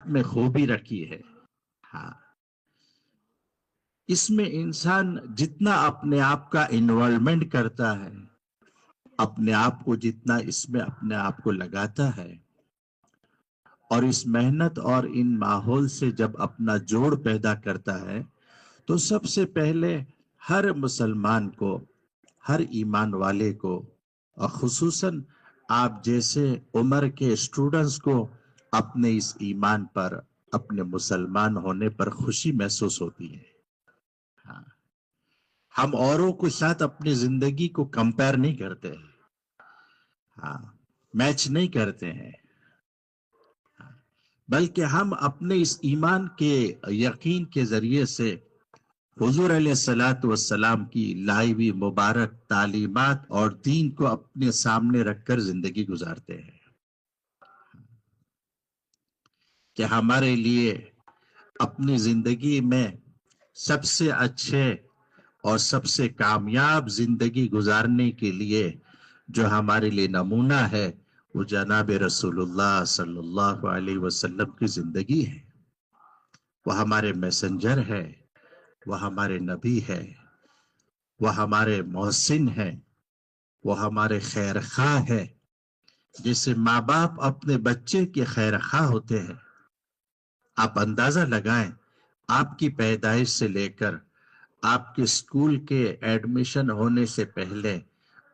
میں خوبی رکھی ہے. ہاں، اس میں انسان جتنا اپنے آپ کا انوالومنٹ کرتا ہے، اپنے آپ کو جتنا اس میں اپنے آپ کو لگاتا ہے، اور اس محنت اور ان ماحول سے جب اپنا جوڑ پیدا کرتا ہے، تو سب سے پہلے ہر مسلمان کو، ہر ایمان والے کو، اور خصوصاً آپ جیسے عمر کے اسٹوڈنٹس کو اپنے اس ایمان پر، اپنے مسلمان ہونے پر خوشی محسوس ہوتی ہے. ہاں، ہم اوروں کے ساتھ اپنی زندگی کو کمپیئر نہیں کرتے ہیں. ہاں، میچ نہیں کرتے ہیں، بلکہ ہم اپنے اس ایمان کے یقین کے ذریعے سے حضور علیہ الصلاۃ والسلام کی لائی ہوئی مبارک تعلیمات اور دین کو اپنے سامنے رکھ کر زندگی گزارتے ہیں کہ ہمارے لیے اپنی زندگی میں سب سے اچھے اور سب سے کامیاب زندگی گزارنے کے لیے جو ہمارے لیے نمونہ ہے، وہ جناب رسول اللہ صلی اللہ علیہ وسلم کی زندگی ہے. وہ ہمارے میسنجر ہے، وہ ہمارے نبی ہے، وہ ہمارے محسن ہیں، وہ ہمارے خیر خواہ ہے. جیسے ماں باپ اپنے بچے کے خیر خواہ ہوتے ہیں، آپ اندازہ لگائیں آپ کی پیدائش سے لے کر آپ کے اسکول کے ایڈمیشن ہونے سے پہلے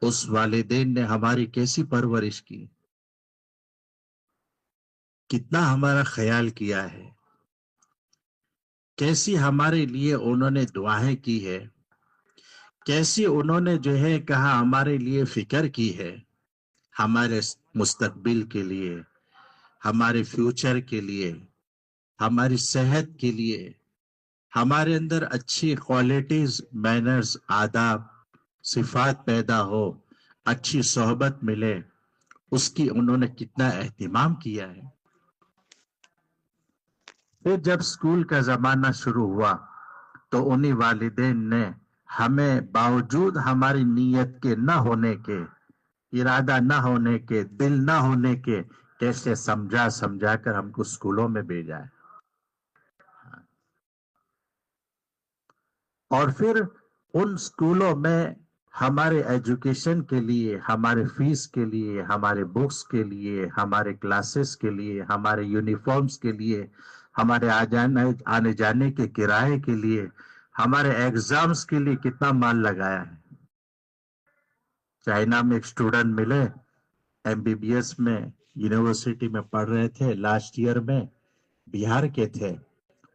اس والدین نے ہماری کیسی پرورش کی، کتنا ہمارا خیال کیا ہے، کیسی ہمارے لیے انہوں نے دعائیں کی ہے، کیسی انہوں نے جو ہے کہا ہمارے لیے فکر کی ہے، ہمارے مستقبل کے لیے، ہمارے فیوچر کے لیے، ہماری صحت کے لیے، ہمارے اندر اچھی کوالٹیز، مینرز، آداب، صفات پیدا ہو، اچھی صحبت ملے، اس کی انہوں نے کتنا اہتمام کیا ہے. پھر جب اسکول کا زمانہ شروع ہوا تو انہی والدین نے ہمیں باوجود ہماری نیت کے نہ ہونے کے، ارادہ نہ ہونے کے، دل نہ ہونے کے، کیسے سمجھا کر ہم کو اسکولوں میں بھیجا ہے. اور پھر ان اسکولوں میں ہمارے ایجوکیشن کے لیے، ہمارے فیس کے لیے، ہمارے بکس کے لیے، ہمارے کلاسز کے لیے، ہمارے یونیفارمز کے لیے، ہمارے آنے جانے کے کرائے کے لیے، ہمارے ایگزامز کے لیے کتنا مال لگایا ہے. چائنا میں ایک اسٹوڈنٹ ملے، MBBS میں یونیورسٹی میں پڑھ رہے تھے، لاسٹ ایئر میں، بہار کے تھے.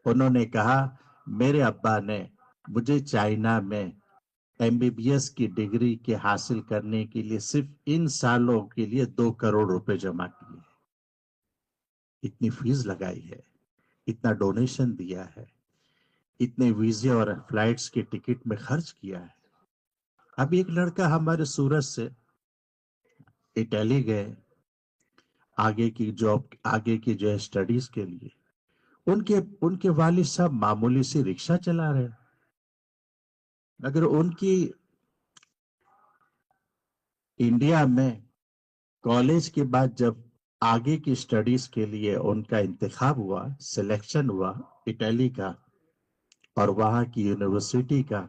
انہوں نے کہا میرے ابا نے مجھے چائنا میں MBBS کی ڈگری کے حاصل کرنے کے لیے صرف ان سالوں کے لیے 2 کروڑ روپے جمع کیے، اتنی فیس لگائی ہے، اتنا ڈونیشن دیا ہے، اتنے ویزے اور فلائٹس کے ٹکٹ میں خرچ کیا ہے. اب ایک لڑکا ہمارے سورت سے اٹلی گئے آگے کی جاب، آگے کی جو ہے اسٹڈیز کے لیے. ان کے والد صاحب معمولی سی رکشہ چلا رہے، مگر ان کی انڈیا میں کالج کے بعد جب آگے کی اسٹڈیز کے لیے ان کا انتخاب ہوا، سلیکشن ہوا اٹلی کا اور وہاں کی یونیورسٹی کا،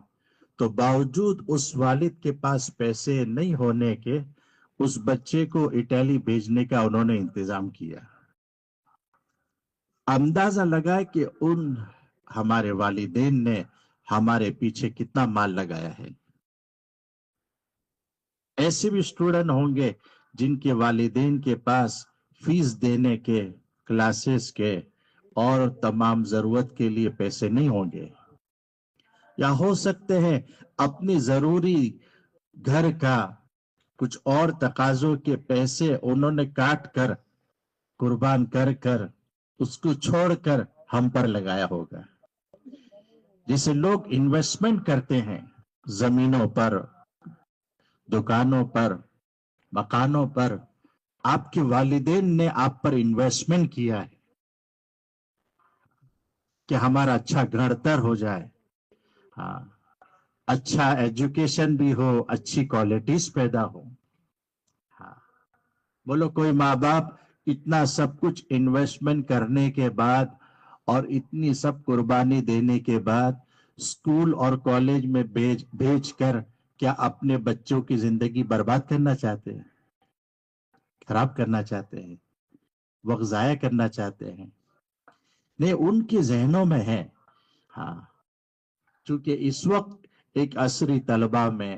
تو باوجود اس والد کے پاس پیسے نہیں ہونے کے اس بچے کو اٹلی بھیجنے کا انہوں نے انتظام کیا. اندازہ لگا کہ ان ہمارے والدین نے ہمارے پیچھے کتنا مال لگایا ہے. ایسے بھی اسٹوڈنٹ ہوں گے جن کے والدین کے پاس فیس دینے کے، کلاسز کے اور تمام ضرورت کے لیے پیسے نہیں ہوں گے، یا ہو سکتے ہیں اپنی ضروری گھر کا کچھ اور تقاضوں کے پیسے انہوں نے کاٹ کر، قربان کر کر، اس کو چھوڑ کر ہم پر لگایا ہوگا. جسے لوگ انویسٹمنٹ کرتے ہیں زمینوں پر، دکانوں پر، مکانوں پر، آپ کے والدین نے آپ پر انویسٹمنٹ کیا ہے کہ ہمارا اچھا گھر تر ہو جائے، ہاں، اچھا ایجوکیشن بھی ہو، اچھی کوالٹیز پیدا ہو. ہاں، بولو کوئی ماں باپ اتنا سب کچھ انویسٹمنٹ کرنے کے بعد اور اتنی سب قربانی دینے کے بعد اسکول اور کالج میں بھیج کر کیا اپنے بچوں کی زندگی برباد کرنا چاہتے ہیں؟ خراب کرنا چاہتے ہیں؟ وقت ضائع کرنا چاہتے ہیں؟ نہیں، ان کے ذہنوں میں ہے. ہاں، چونکہ اس وقت ایک عصری طلبہ میں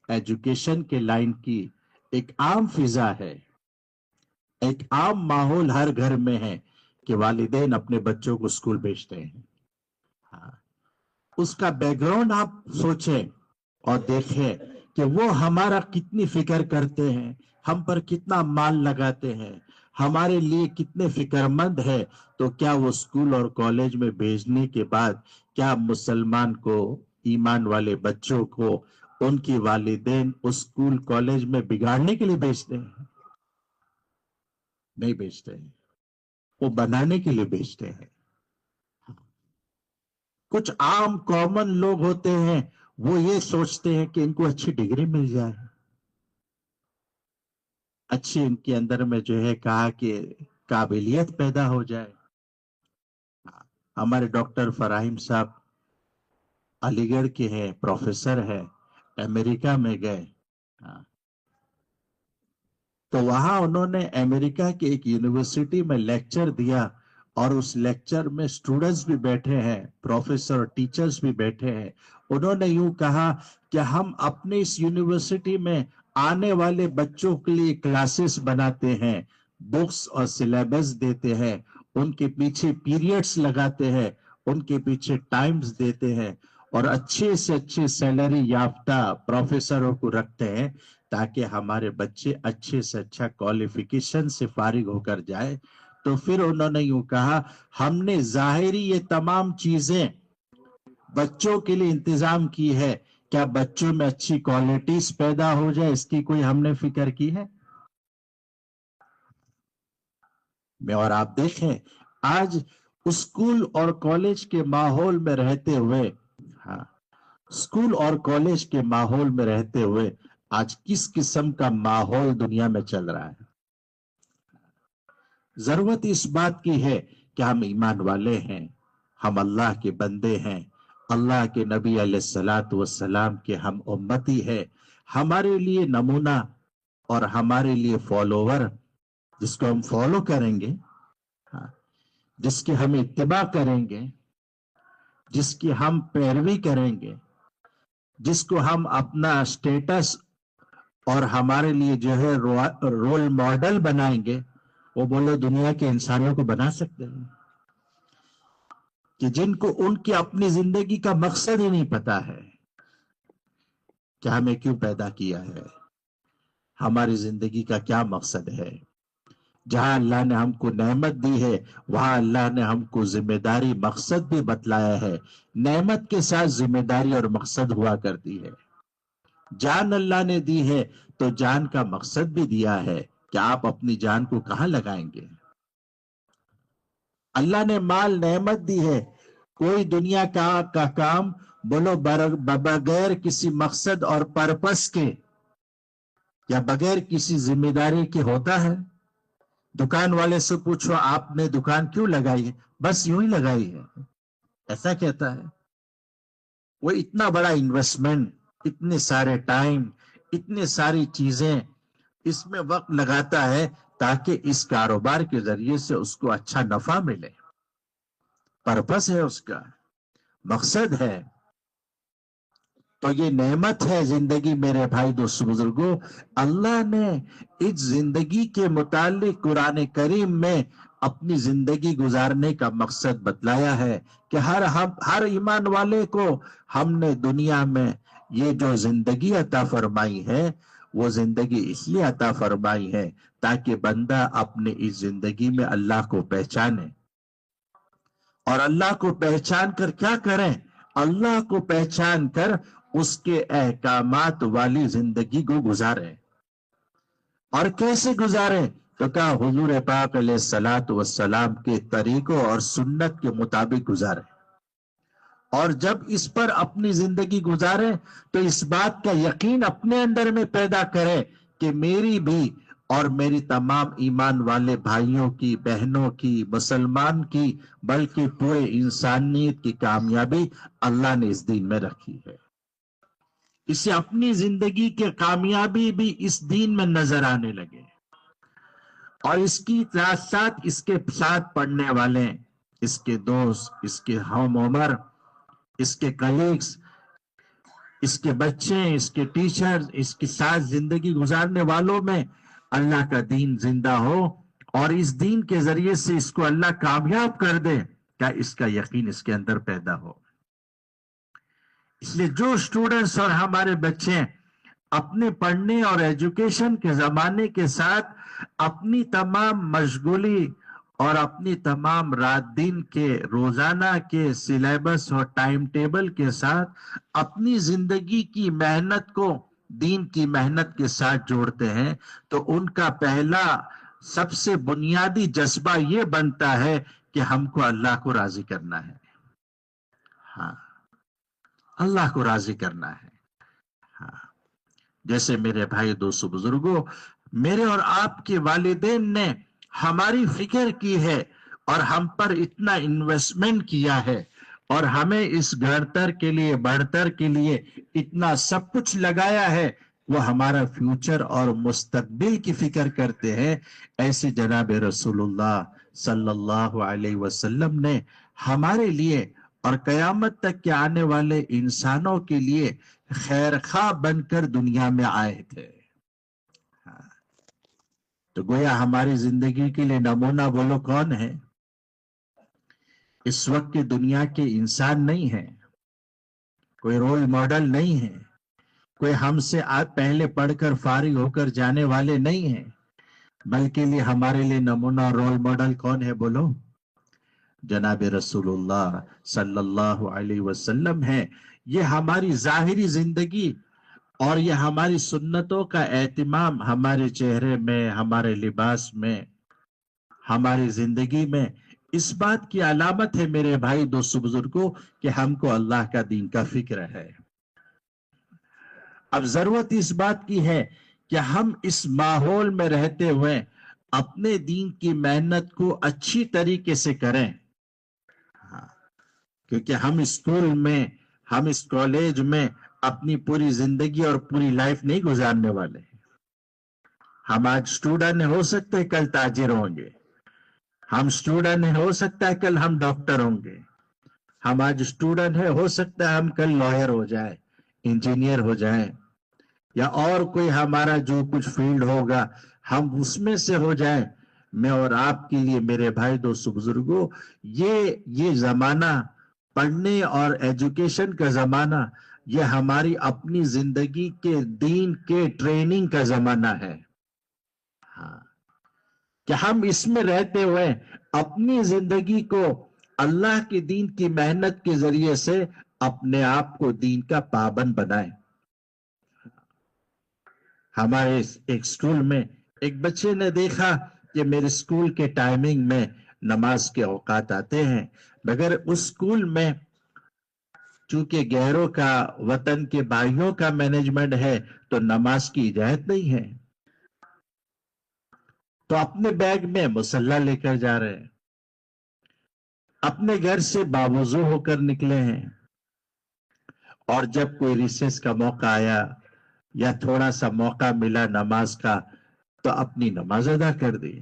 ایجوکیشن کے لائن کی ایک عام فضا ہے، ایک عام ماحول ہر گھر میں ہے کہ والدین اپنے بچوں کو اسکول بھیجتے ہیں. ہاں، اس کا بیک گراؤنڈ آپ سوچیں اور دیکھیں کہ وہ ہمارا کتنی فکر کرتے ہیں، ہم پر کتنا مال لگاتے ہیں، ہمارے لیے کتنے فکر مند ہے. تو کیا وہ اسکول اور کالج میں بھیجنے کے بعد کیا مسلمان کو، ایمان والے بچوں کو ان کی والدین اس اسکول کالج میں بگاڑنے کے لیے بھیجتے ہیں؟ نہیں بھیجتے ہیں، وہ بنانے کے لیے بھیجتے ہیں. کچھ عام کامن لوگ ہوتے ہیں، وہ یہ سوچتے ہیں کہ ان کو اچھی ڈگری مل جائے، اچھی ان کے اندر میں جو ہے کہا کہ قابلیت پیدا ہو جائے. ہمارے ڈاکٹر فراہیم صاحب علی گڑھ کے ہیں، پروفیسر ہے، امریکہ میں گئے. ہاں، تو وہاں انہوں نے امریکہ کے ایک یونیورسٹی میں لیکچر دیا، اور اس لیکچر میں سٹوڈنٹس بھی بیٹھے ہیں، پروفیسر ٹیچرز بھی بیٹھے ہیں. انہوں نے یوں کہا کہ ہم اپنے اس یونیورسٹی میں آنے والے بچوں کے لیے کلاسز بناتے ہیں، بکس اور سلیبس دیتے ہیں، ان کے پیچھے پیریڈز لگاتے ہیں، ان کے پیچھے ٹائمز دیتے ہیں، اور اچھے سے اچھے سیلری یافتہ پروفیسروں کو رکھتے ہیں تاکہ ہمارے بچے اچھے سے اچھا کوالیفیکیشن سے فارغ ہو کر جائے. تو پھر انہوں نے یوں کہا ہم نے ظاہری یہ تمام چیزیں بچوں کے لیے انتظام کی ہے، کیا بچوں میں اچھی کوالٹیز پیدا ہو جائے اس کی کوئی ہم نے فکر کی ہے؟ اور آپ دیکھیں آج اسکول اور کالج کے ماحول میں رہتے ہوئے، ہاں، اسکول اور کالج کے ماحول میں رہتے ہوئے آج کس قسم کا ماحول دنیا میں چل رہا ہے. ضرورت اس بات کی ہے کہ ہم ایمان والے ہیں، ہم اللہ کے بندے ہیں، اللہ کے نبی علیہ الصلوۃ والسلام کے ہم امتی ہے. ہمارے لیے نمونہ اور ہمارے لیے فالوور، جس کو ہم فالو کریں گے، ہاں، جس کی ہم اتباع کریں گے، جس کی ہم پیروی کریں گے، جس کو ہم اپنا سٹیٹس اور ہمارے لیے جو ہے رول ماڈل بنائیں گے، وہ بولے دنیا کے انسانوں کو بنا سکتے ہیں کہ جن کو ان کی اپنی زندگی کا مقصد ہی نہیں پتا ہے کہ ہمیں کیوں پیدا کیا ہے، ہماری زندگی کا کیا مقصد ہے. جہاں اللہ نے ہم کو نعمت دی ہے وہاں اللہ نے ہم کو ذمہ داری مقصد بھی بتلایا ہے. نعمت کے ساتھ ذمہ داری اور مقصد ہوا کرتی ہے. جان اللہ نے دی ہے تو جان کا مقصد بھی دیا ہے کہ آپ اپنی جان کو کہاں لگائیں گے. اللہ نے مال نعمت دی ہے، کوئی دنیا کا کام بولو بغیر کسی مقصد اور پرپس کے یا بغیر کسی ذمہ داری کے ہوتا ہے؟ دکان والے سے پوچھو آپ نے دکان کیوں لگائی ہے؟ بس یوں ہی لگائی ہے، ایسا کہتا ہے. وہ اتنا بڑا انویسٹمنٹ، اتنے سارے ٹائم، اتنے ساری چیزیں اس میں وقت لگاتا ہے تاکہ اس کاروبار کے ذریعے سے اس کو اچھا نفع ملے. پرپس ہے، اس کا مقصد ہے. تو یہ نعمت ہے زندگی میرے بھائی دوست بزرگوں. اللہ نے اس زندگی کے متعلق قرآن کریم میں اپنی زندگی گزارنے کا مقصد بتلایا ہے کہ ہر ایمان والے کو ہم نے دنیا میں یہ جو زندگی عطا فرمائی ہے وہ زندگی اس لیے عطا فرمائی ہے تاکہ بندہ اپنے اس زندگی میں اللہ کو پہچانے. اور اللہ کو پہچان کر کیا کریں؟ اللہ کو پہچان کر اس کے احکامات والی زندگی کو گزاریں. اور کیسے گزاریں؟ تو کہا حضور پاک علیہ الصلوۃ والسلام کے طریقوں اور سنت کے مطابق گزاریں. اور جب اس پر اپنی زندگی گزاریں تو اس بات کا یقین اپنے اندر میں پیدا کریں کہ میری بھی اور میری تمام ایمان والے بھائیوں کی، بہنوں کی، مسلمان کی، بلکہ پورے انسانیت کی کامیابی اللہ نے اس دین میں رکھی ہے۔ اسے اپنی زندگی کی کامیابی بھی اس دین میں نظر آنے لگے، اور اس کی ساتھ ساتھ اس کے ساتھ پڑھنے والے، اس کے دوست، اس کے ہم عمر، اس کے کلیگز، اس کے بچے، اس کے ٹیچر، اس کے ساتھ زندگی گزارنے والوں میں اللہ کا دین زندہ ہو، اور اس دین کے ذریعے سے اس کو اللہ کامیاب کر دے، کیا اس کا یقین اس کے اندر پیدا ہو۔ اس لیے جو اسٹوڈنٹس اور ہمارے بچے اپنے پڑھنے اور ایجوکیشن کے زمانے کے ساتھ اپنی تمام مشغولی اور اپنی تمام رات دن کے روزانہ کے سلیبس اور ٹائم ٹیبل کے ساتھ اپنی زندگی کی محنت کو دین کی محنت کے ساتھ جوڑتے ہیں، تو ان کا پہلا سب سے بنیادی جذبہ یہ بنتا ہے کہ ہم کو اللہ کو راضی کرنا ہے۔ ہاں، اللہ کو راضی کرنا ہے۔ ہاں، جیسے میرے بھائی دوستو بزرگوں، میرے اور آپ کے والدین نے ہماری فکر کی ہے اور ہم پر اتنا انویسٹمنٹ کیا ہے، اور ہمیں اس گھڑتر کے لیے، بڑھتر کے لیے اتنا سب کچھ لگایا ہے، وہ ہمارا فیوچر اور مستقبل کی فکر کرتے ہیں۔ ایسے جناب رسول اللہ صلی اللہ علیہ وسلم نے ہمارے لیے اور قیامت تک کے آنے والے انسانوں کے لیے خیر خواہ بن کر دنیا میں آئے تھے۔ تو گویا ہماری زندگی کے لیے نمونہ بولو کون ہے؟ اس وقت کی دنیا کے انسان نہیں ہے، کوئی رول ماڈل نہیں ہے، کوئی ہم سے پہلے پڑھ کر فارغ ہو کر جانے والے نہیں ہیں، بلکہ ہمارے لیے نمونہ اور رول ماڈل کون ہے بولو؟ جناب رسول اللہ صلی اللہ علیہ وسلم ہے۔ یہ ہماری ظاہری زندگی اور یہ ہماری سنتوں کا اہتمام ہمارے چہرے میں، ہمارے لباس میں، ہماری زندگی میں اس بات کی علامت ہے میرے بھائی دوستو بزرگوں کہ ہم کو اللہ کا دین کا فکر ہے۔ اب ضرورت اس بات کی ہے کہ ہم اس ماحول میں رہتے ہوئے اپنے دین کی محنت کو اچھی طریقے سے کریں، کیونکہ ہم اسکول میں، ہم اس کالج میں اپنی پوری زندگی اور پوری لائف نہیں گزارنے والے۔ ہم آج اسٹوڈنٹ ہو سکتے کل تاجر ہوں گے، ہم اسٹوڈنٹ ہیں ہو سکتا ہے کل ہم ڈاکٹر ہوں گے، ہم آج اسٹوڈنٹ ہیں ہو سکتا ہے ہم کل لائر ہو جائیں، انجینئر ہو جائیں، یا اور کوئی ہمارا جو کچھ فیلڈ ہوگا ہم اس میں سے ہو جائیں۔ میں اور آپ کے لیے میرے بھائی دوستو بزرگوں، یہ زمانہ پڑھنے اور ایجوکیشن کا زمانہ، یہ ہماری اپنی زندگی کے دین کے ٹریننگ کا زمانہ ہے۔ ہاں، کہ ہم اس میں رہتے ہوئے اپنی زندگی کو اللہ کے دین کی محنت کے ذریعے سے اپنے آپ کو دین کا پابند بنائیں۔ ہمارے ایک سکول میں ایک بچے نے دیکھا کہ میرے سکول کے ٹائمنگ میں نماز کے اوقات آتے ہیں، مگر اس سکول میں چونکہ غیروں کا، وطن کے بھائیوں کا مینجمنٹ ہے تو نماز کی اجازت نہیں ہے، تو اپنے بیگ میں مصلی لے کر جا رہے ہیں، اپنے گھر سے باوضو ہو کر نکلے ہیں، اور جب کوئی ریسیس کا موقع آیا یا تھوڑا سا موقع ملا نماز کا تو اپنی نماز ادا کر دی۔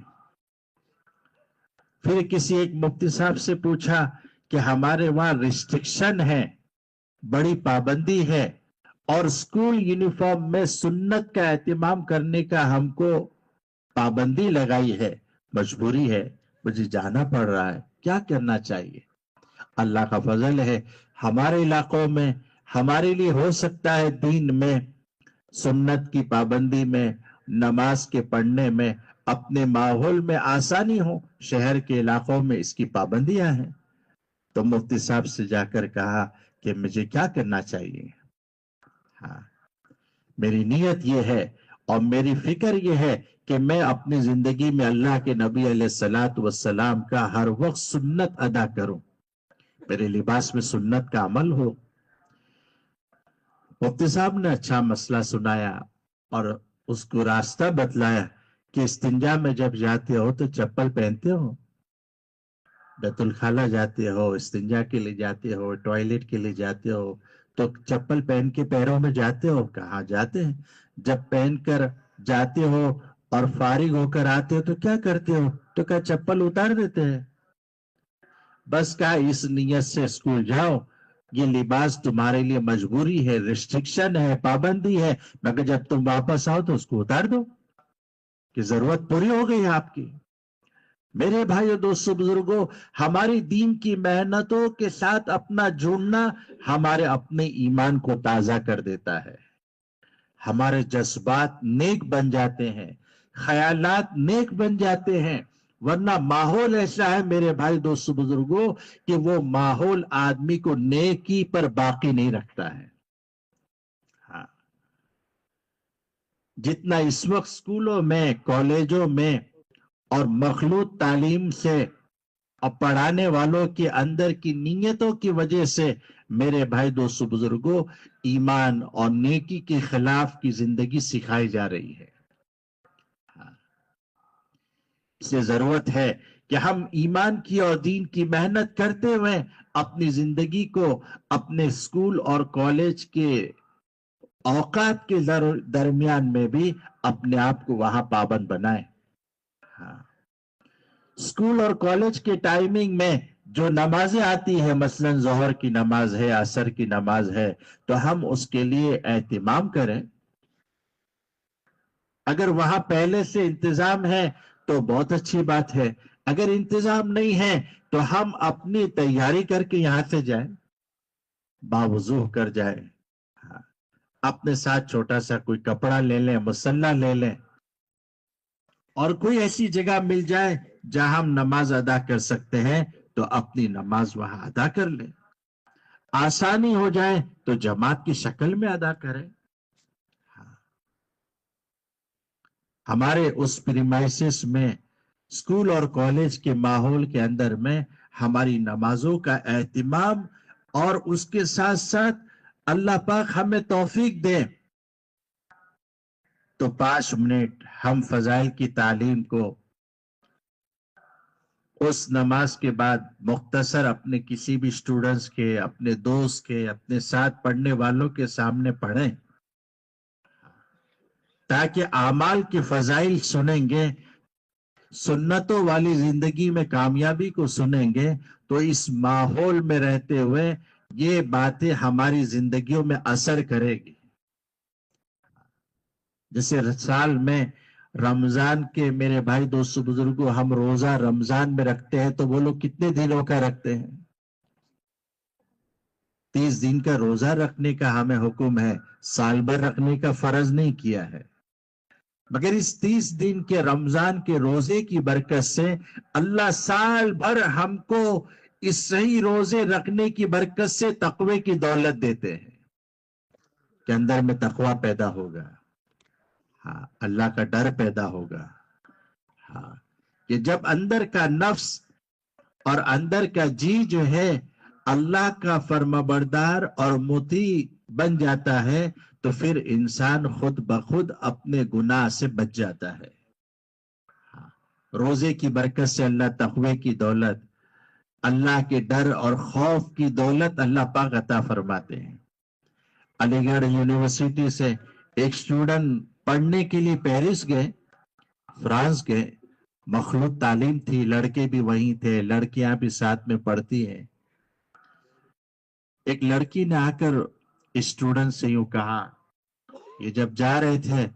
پھر کسی ایک مفتی صاحب سے پوچھا کہ ہمارے وہاں ریسٹرکشن ہے، بڑی پابندی ہے، اور اسکول یونیفارم میں سنت کا اہتمام کرنے کا ہم کو پابندی لگائی ہے، مجبوری ہے، مجھے جانا پڑ رہا ہے، کیا کرنا چاہیے؟ اللہ کا فضل ہے، ہمارے علاقوں میں ہمارے لیے ہو سکتا ہے دین میں، سنت کی پابندی میں، نماز کے پڑھنے میں، اپنے ماحول میں آسانی ہو، شہر کے علاقوں میں اس کی پابندیاں ہیں۔ تو مفتی صاحب سے جا کر کہا کہ مجھے کیا کرنا چاہیے؟ ہاں، میری نیت یہ ہے اور میری فکر یہ ہے کہ میں اپنی زندگی میں اللہ کے نبی علیہ الصلوۃ والسلام کا ہر وقت سنت ادا کروں، میرے لباس میں سنت کا عمل ہو۔ مفتی صاحب نے اچھا مسئلہ سنایا اور اس کو راستہ بتلایا کہ استنجا میں جب جاتے ہو تو چپل پہنتے ہو؟ بیت الخلا جاتے ہو، استنجا کے لیے جاتے ہو، ٹوائلٹ کے لیے جاتے ہو، تو چپل پہن کے پیروں میں جاتے ہو؟ کہاں جاتے ہیں؟ جب پہن کر جاتے ہو اور فارغ ہو کر آتے ہو تو کیا کرتے ہو؟ تو کیا چپل اتار دیتے ہیں؟ بس کہا اس نیت سے اسکول جاؤ، یہ لباس تمہارے لیے مجبوری ہے، ریسٹرکشن ہے، پابندی ہے، مگر جب تم واپس آؤ تو اس کو اتار دو کہ ضرورت پوری ہو گئی آپ کی۔ میرے بھائیو دوستو بزرگوں، ہماری دین کی محنتوں کے ساتھ اپنا جڑنا ہمارے اپنے ایمان کو تازہ کر دیتا ہے، ہمارے جذبات نیک بن جاتے ہیں، خیالات نیک بن جاتے ہیں، ورنہ ماحول ایسا ہے میرے بھائی دوستو بزرگوں کہ وہ ماحول آدمی کو نیکی پر باقی نہیں رکھتا ہے۔ ہاں، جتنا اس وقت اسکولوں میں، کالجوں میں اور مخلوط تعلیم سے اور پڑھانے والوں کے اندر کی نیتوں کی وجہ سے میرے بھائی دوستو بزرگوں ایمان اور نیکی کے خلاف کی زندگی سکھائی جا رہی ہے۔ اس سے ضرورت ہے کہ ہم ایمان کی اور دین کی محنت کرتے ہوئے اپنی زندگی کو اپنے اسکول اور کالج کے اوقات کے درمیان میں بھی اپنے آپ کو وہاں پابند بنائیں۔ ہاں، اسکول اور کالج کے ٹائمنگ میں جو نمازیں آتی ہیں، مثلا ظہر کی نماز ہے، عصر کی نماز ہے، تو ہم اس کے لیے اہتمام کریں۔ اگر وہاں پہلے سے انتظام ہے تو بہت اچھی بات ہے، اگر انتظام نہیں ہے تو ہم اپنی تیاری کر کے یہاں سے جائیں، باوضو کر جائیں، اپنے ساتھ چھوٹا سا کوئی کپڑا لے لیں، مصلی لے لیں، اور کوئی ایسی جگہ مل جائے جہاں ہم نماز ادا کر سکتے ہیں تو اپنی نماز وہاں ادا کر لیں۔ آسانی ہو جائے تو جماعت کی شکل میں ادا کریں۔ ہمارے اس پریمائسس میں، اسکول اور کالج کے ماحول کے اندر میں ہماری نمازوں کا اہتمام، اور اس کے ساتھ ساتھ اللہ پاک ہمیں توفیق دے تو 5 منٹ ہم فضائل کی تعلیم کو اس نماز کے بعد مختصر اپنے کسی بھی سٹوڈنٹس کے، اپنے دوست کے، اپنے ساتھ پڑھنے والوں کے سامنے پڑھیں، تاکہ اعمال کے فضائل سنیں گے، سنتوں والی زندگی میں کامیابی کو سنیں گے، تو اس ماحول میں رہتے ہوئے یہ باتیں ہماری زندگیوں میں اثر کرے گی۔ جیسے سال میں رمضان کے میرے بھائی دوستو بزرگوں ہم روزہ رمضان میں رکھتے ہیں تو وہ لوگ کتنے دنوں کا رکھتے ہیں؟ 30 دن کا روزہ رکھنے کا ہمیں حکم ہے، سال بھر رکھنے کا فرض نہیں کیا ہے، مگر اس 30 دن کے رمضان کے روزے کی برکت سے اللہ سال بھر ہم کو اس صحیح روزے رکھنے کی برکت سے تقوی کی دولت دیتے ہیں کہ اندر میں تقوی پیدا ہوگا، ہاں، اللہ کا ڈر پیدا ہوگا، ہاں، کہ جب اندر کا نفس اور اندر کا جی جو ہے اللہ کا فرمانبردار اور مطیع بن جاتا ہے تو پھر انسان خود بخود اپنے گناہ سے بچ جاتا ہے۔ روزے کی برکت سے اللہ تقوی کی دولت، اللہ کے ڈر اور خوف کی دولت اللہ پاک عطا فرماتے ہیں۔ علی گڑھ یونیورسٹی سے ایک سٹوڈنٹ پڑھنے کے لیے پیرس گئے، فرانس گئے، مخلوط تعلیم تھی، لڑکے بھی وہیں تھے، لڑکیاں بھی ساتھ میں پڑھتی ہیں۔ ایک لڑکی نے آ کر اسٹوڈنٹ سے یوں کہا، یہ جب جا رہے تھے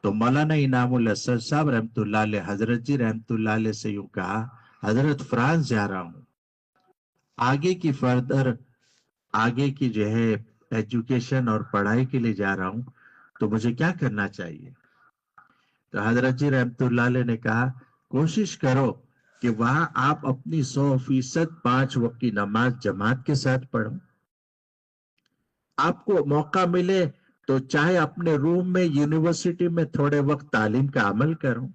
تو مولانا انعام الاسد صاحب رحمت اللہ علیہ، حضرت جی رحمت اللہ علیہ سے یوں کہا، حضرت فرانس جا رہا ہوں، آگے کی فردر، آگے کی جو ہے ایجوکیشن اور پڑھائی کے لیے جا رہا ہوں، تو مجھے کیا کرنا چاہیے؟ تو حضرت جی رحمت اللہ علیہ نے کہا، کوشش کرو کہ وہاں آپ اپنی 100% 5 وقت کی نماز جماعت کے ساتھ پڑھو۔ آپ کو موقع ملے تو چاہے اپنے روم میں یونیورسٹی میں تھوڑے وقت تعلیم کا عمل کرو،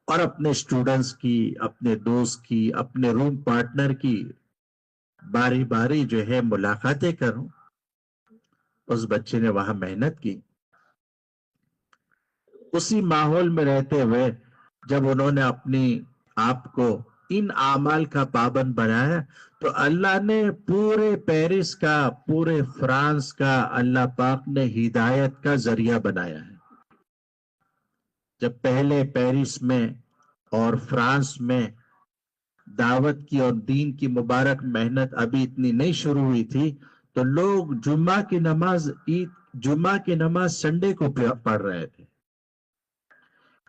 اور اپنے سٹوڈنٹس کی، اپنے دوست کی، اپنے روم پارٹنر کی باری باری جو ہے ملاقاتیں کرو۔ اس بچے نے وہاں محنت کی، اسی ماحول میں رہتے ہوئے جب انہوں نے اپنی آپ کو ان اعمال کا پابند بنایا تو اللہ نے پورے پیرس کا، پورے فرانس کا اللہ پاک نے ہدایت کا ذریعہ بنایا ہے۔ جب پہلے پیرس میں اور فرانس میں دعوت کی اور دین کی مبارک محنت ابھی اتنی نہیں شروع ہوئی تھی تو لوگ جمعہ کی نماز سنڈے کو پڑھ رہے تھے۔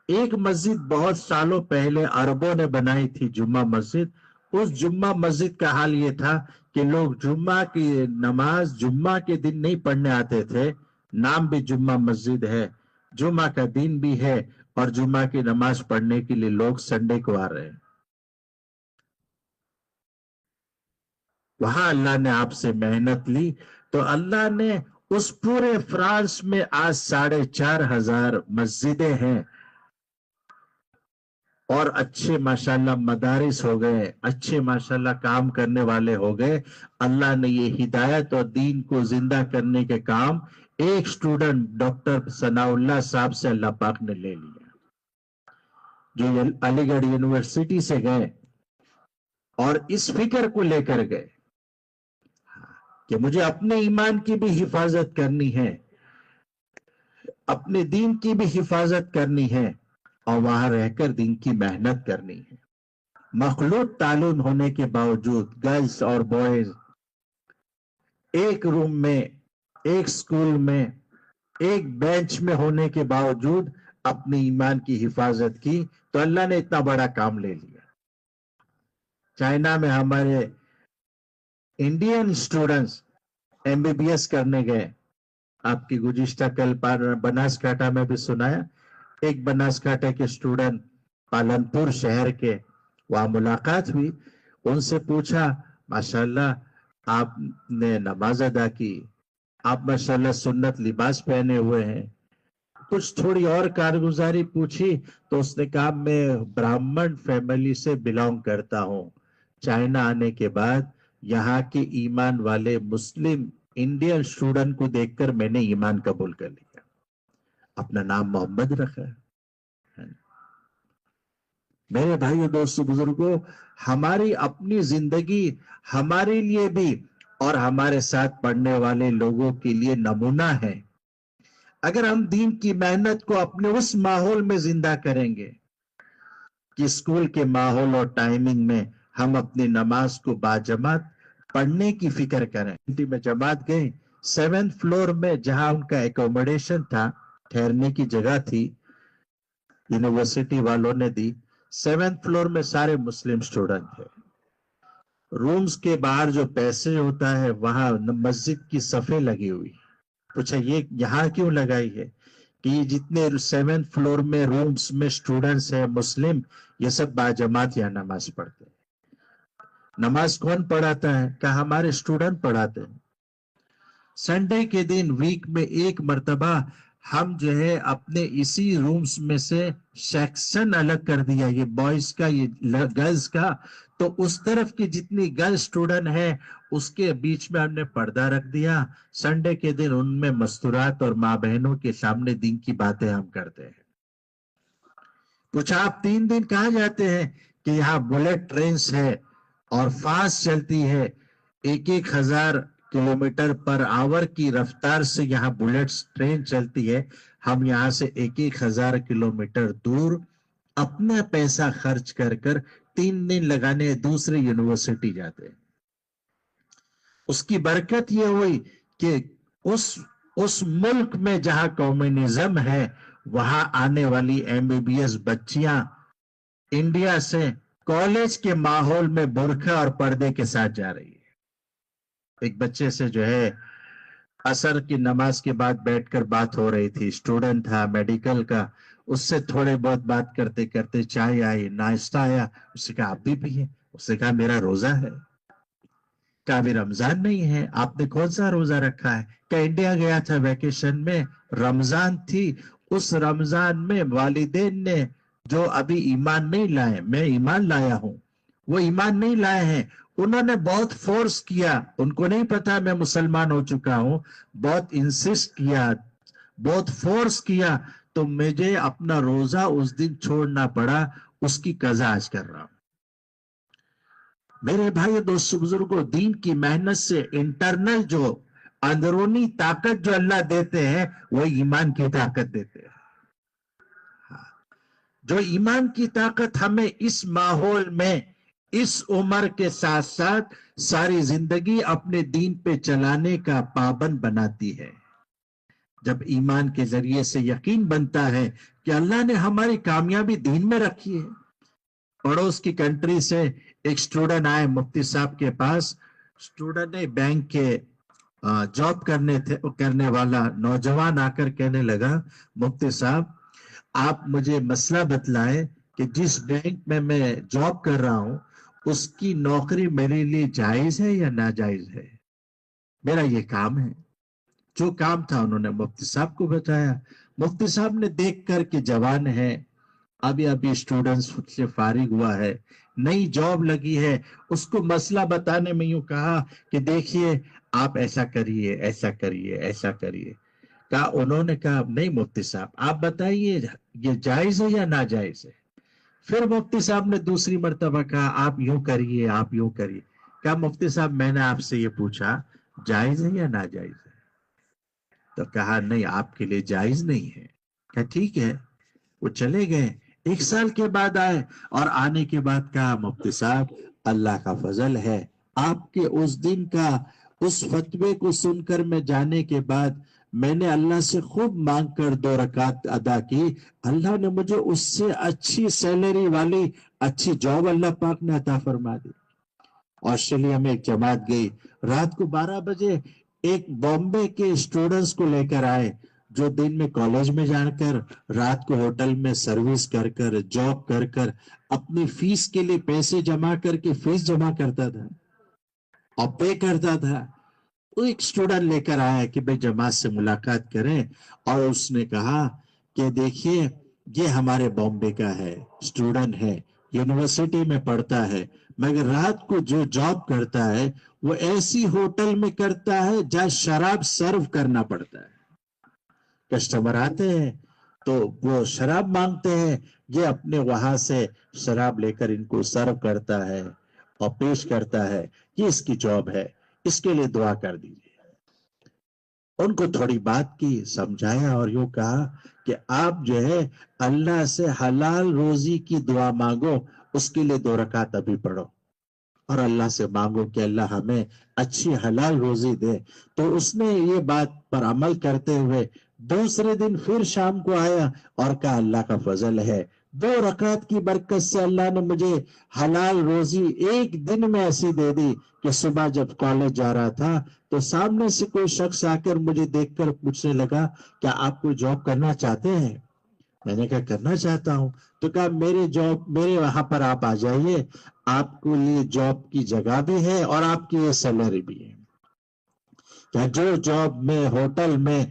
ایک مسجد بہت سالوں پہلے عربوں نے بنائی تھی جمعہ مسجد، اس جمعہ مسجد کا حال یہ تھا کہ لوگ جمعہ کی نماز جمعہ کے دن نہیں پڑھنے آتے تھے، نام بھی جمعہ مسجد ہے، جمعہ کا دن بھی ہے اور جمعہ کی نماز پڑھنے کے لیے لوگ سنڈے کو آ رہے ہیں۔ وہاں اللہ نے آپ سے محنت لی تو اللہ نے اس پورے فرانس میں آج 4,500 مسجدیں ہیں اور اچھے ماشاءاللہ مدارس ہو گئے، اچھے ماشاءاللہ کام کرنے والے ہو گئے۔ اللہ نے یہ ہدایت اور دین کو زندہ کرنے کے کام ایک سٹوڈنٹ ڈاکٹر ثناء اللہ صاحب سے اللہ پاک نے لے لیا، جو علی گڑھ یونیورسٹی سے گئے اور اس فکر کو لے کر گئے کہ مجھے اپنے ایمان کی بھی حفاظت کرنی ہے، اپنے دین کی بھی حفاظت کرنی ہے اور وہاں رہ کر دین کی محنت کرنی ہے۔ مخلوط تعلیم ہونے کے باوجود گرلز اور بوائز ایک روم میں، ایک سکول میں، ایک بینچ میں ہونے کے باوجود اپنے ایمان کی حفاظت کی تو اللہ نے اتنا بڑا کام لے لیا۔ چائنا میں ہمارے انڈین سٹوڈنٹس MBBS کرنے گئے، آپ کی گزشتہ کل بناسکانٹا میں بھی سنایا، ایک بناسکانٹا کے سٹوڈنٹ پالنپور شہر کے، وہاں ملاقات ہوئی، ان سے پوچھا ماشاءاللہ آپ نے نماز ادا کی، آپ ماشاءاللہ سنت لباس پہنے ہوئے ہیں، کچھ تھوڑی اور کارگزاری پوچھی تو اس نے کہا میں براہمن فیملی سے بلانگ کرتا ہوں، چائنا آنے کے بعد یہاں کے ایمان والے مسلم انڈین سٹوڈنٹ کو دیکھ کر میں نے ایمان قبول کر لیا، اپنا نام محمد رکھا ہے۔ میرے بھائیو دوستو بزرگوں، ہماری اپنی زندگی ہمارے لیے بھی اور ہمارے ساتھ پڑھنے والے لوگوں کے لیے نمونہ ہے۔ اگر ہم دین کی محنت کو اپنے اس ماحول میں زندہ کریں گے کہ اسکول کے ماحول اور ٹائمنگ میں ہم اپنی نماز کو باجماعت پڑھنے کی فکر کریں۔ میں جماعت گئے 7th فلور میں جہاں ان کا ایکوموڈیشن تھا، ٹھہرنے کی جگہ تھی، یونیورسٹی والوں نے دی، 7th فلور میں سارے مسلم سٹوڈنٹ تھے۔ رومز کے باہر جو پیسے ہوتا ہے وہاں مسجد کی صفیں لگی ہوئی، پوچھا یہ یہاں کیوں لگائی ہے کہ یہ جتنے 7th فلور میں رومز میں سٹوڈنٹس ہیں مسلم، یہ سب باجماعت یہاں نماز پڑھتے ہیں۔ نماز کون پڑھاتا ہے؟ کہ ہمارے سٹوڈنٹ پڑھاتے ہیں۔ سنڈے کے دن ویک میں ایک مرتبہ ہم جو ہے اپنے اسی رومز میں سے سیکشن الگ کر دیا، یہ بوائز کا، یہ گرلز کا، تو اس طرف کی جتنی گرل سٹوڈنٹ ہے اس کے بیچ میں ہم نے پردہ رکھ دیا۔ سنڈے کے دن ان میں مستورات اور ماں بہنوں کے سامنے دین کی باتیں ہم کرتے ہیں۔ پوچھا آپ 3 دن کہاں جاتے ہیں؟ کہ یہاں بلیٹ ٹرینز ہے اور فاسٹ چلتی ہے، 1,000 کلومیٹر پر آور کی رفتار سے یہاں بلیٹ ٹرین چلتی ہے، ہم یہاں سے 1,000 کلومیٹر دور اپنا پیسہ خرچ کر 3 دن لگانے دوسرے یونیورسٹی جاتے ہیں۔ اس کی برکت یہ ہوئی کہ اس ملک میں جہاں کمیونزم ہے وہاں آنے والی MBBS بچیاں انڈیا سے کالج کے ماحول میں برقع اور پردے کے ساتھ جا رہی ہے۔ ایک بچے سے جو ہے عصر کی نماز کے بعد بیٹھ کر بات ہو رہی تھی، سٹوڈنٹ تھا میڈیکل کا، اس سے تھوڑے بہت بات کرتے کرتے چائے آئی، ناشتہ آیا، اس سے کہا آپ بھی پیئے، اس نے کہا میرا روزہ ہے۔ کہا ابھی رمضان نہیں ہے، آپ نے کون سا روزہ رکھا ہے؟ کہ انڈیا گیا تھا ویکیشن میں، رمضان تھی، اس رمضان میں والدین نے جو ابھی ایمان نہیں لائے، میں ایمان لایا ہوں، وہ ایمان نہیں لائے ہیں، انہوں نے بہت فورس کیا، ان کو نہیں پتا میں مسلمان ہو چکا ہوں، بہت انسسٹ کیا، بہت فورس کیا، تو مجھے اپنا روزہ اس دن چھوڑنا پڑا، اس کی قضا آج کر رہا ہوں۔ میرے بھائی دوست بزرگوں، دین کی محنت سے انٹرنل جو اندرونی طاقت جو اللہ دیتے ہیں وہ ایمان کی طاقت دیتے ہیں۔ جو ایمان کی طاقت ہمیں اس ماحول میں اس عمر کے ساتھ ساتھ ساری زندگی اپنے دین پہ چلانے کا پابند بناتی ہے۔ جب ایمان کے ذریعے سے یقین بنتا ہے کہ اللہ نے ہماری کامیابی دین میں رکھی ہے۔ پڑوس کی کنٹری سے ایک سٹوڈنٹ آئے مفتی صاحب کے پاس، سٹوڈنٹ نے بینک کے جاب کرنے والا نوجوان آ کر کہنے لگا، مفتی صاحب آپ مجھے مسئلہ بتلائیں کہ جس بینک میں میں جاب کر رہا ہوں اس کی نوکری میرے لیے جائز ہے یا ناجائز ہے، میرا یہ کام ہے۔ جو کام تھا انہوں نے مفتی صاحب کو بتایا۔ مفتی صاحب نے دیکھ کر کہ جوان ہے، ابھی اسٹوڈنٹس سے فارغ ہوا ہے، نئی جاب لگی ہے، اس کو مسئلہ بتانے میں یوں کہا کہ دیکھیے آپ ایسا کریے، ایسا کریے، ایسا کریے۔ انہوں نے کہا نہیں مفتی صاحب آپ بتائیے یہ جائز ہے یا ناجائز ہے۔ پھر مفتی صاحب نے دوسری مرتبہ کہا آپ یوں کریے، آپ یوں کریے۔ کہا مفتی صاحب میں نے آپ سے یہ پوچھا جائز ہے یا ناجائز ہے؟ تو کہا نہیں آپ کے لیے جائز نہیں ہے۔ کہا ٹھیک ہے۔ وہ چلے گئے، 1 سال کے بعد آئے اور آنے کے بعد کہا مفتی صاحب اللہ کا فضل ہے، آپ کے اس دن کا اس فتوے کو سن کر میں جانے کے بعد میں نے اللہ سے خوب مانگ کر 2 رکعت ادا کی، اللہ نے مجھے اس سے اچھی سیلری والی اچھی جاب اللہ پاک نے عطا فرما دی۔ آسٹریلیا میں ایک جماعت گئی، رات کو 12 بجے ایک بامبے کے اسٹوڈنٹس کو لے کر آئے جو دن میں کالج میں جا کر رات کو ہوٹل میں سروس کر کر جاب کر کر اپنی فیس کے لیے پیسے جمع کر کے فیس جمع کرتا تھا اور پے کرتا تھا۔ وہ ایک اسٹوڈنٹ لے کر آیا کہ بھئی جماعت سے ملاقات کریں، اور اس نے کہا کہ دیکھیے یہ ہمارے بامبے کا ہے، اسٹوڈنٹ ہے، یونیورسٹی میں پڑھتا ہے، مگر رات کو جو جاب کرتا ہے وہ ایسی ہوٹل میں کرتا ہے جہاں شراب سرو کرنا پڑتا ہے۔ کسٹمر آتے ہیں تو وہ شراب مانگتے ہیں، یہ اپنے وہاں سے شراب لے کر ان کو سرو کرتا ہے اور پیش کرتا ہے، یہ اس کی جاب ہے، اس کے لیے دعا کر دیجیے۔ ان کو تھوڑی بات کی، سمجھایا اور یوں کہا کہ آپ جو ہے اللہ سے حلال روزی کی دعا مانگو، اس کے لیے 2 رکعت ابھی پڑھو اور اللہ سے مانگو کہ اللہ ہمیں اچھی حلال روزی دے۔ تو اس نے یہ بات پر عمل کرتے ہوئے دوسرے دن پھر شام کو آیا اور کہا اللہ کا فضل ہے، 2 رکعت کی برکت سے اللہ نے مجھے حلال روزی ایک دن میں ایسی دے دی کہ صبح جب کالج جا رہا تھا تو سامنے سے کوئی شخص آ کر مجھے دیکھ کر پوچھنے لگا کیا آپ کوئی جاب کرنا چاہتے ہیں؟ میں نے کہا کرنا چاہتا ہوں۔ تو کہا میرے وہاں پر آپ آ جائیے، آپ کو یہ جاب کی جگہ بھی ہے اور آپ کی یہ سیلری بھی ہے۔ کیا جو جاب میں ہوٹل میں